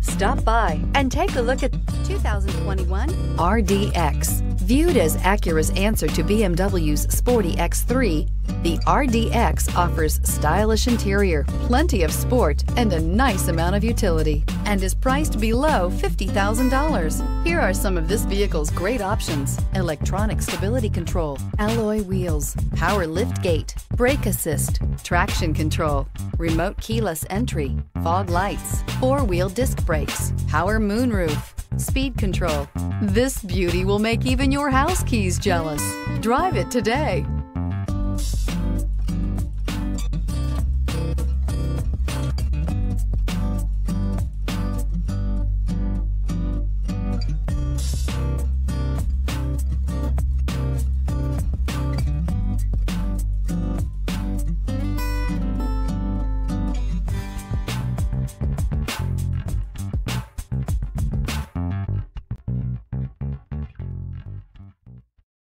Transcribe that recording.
Stop by and take a look at 2021 RDX. Viewed as Acura's answer to BMW's sporty X3, the RDX offers stylish interior, plenty of sport, and a nice amount of utility, and is priced below $50,000. Here are some of this vehicle's great options: electronic stability control, alloy wheels, power liftgate, brake assist, traction control, remote keyless entry, fog lights, four-wheel disc brakes, power moonroof, speed control. This beauty will make even your house keys jealous. Drive it today.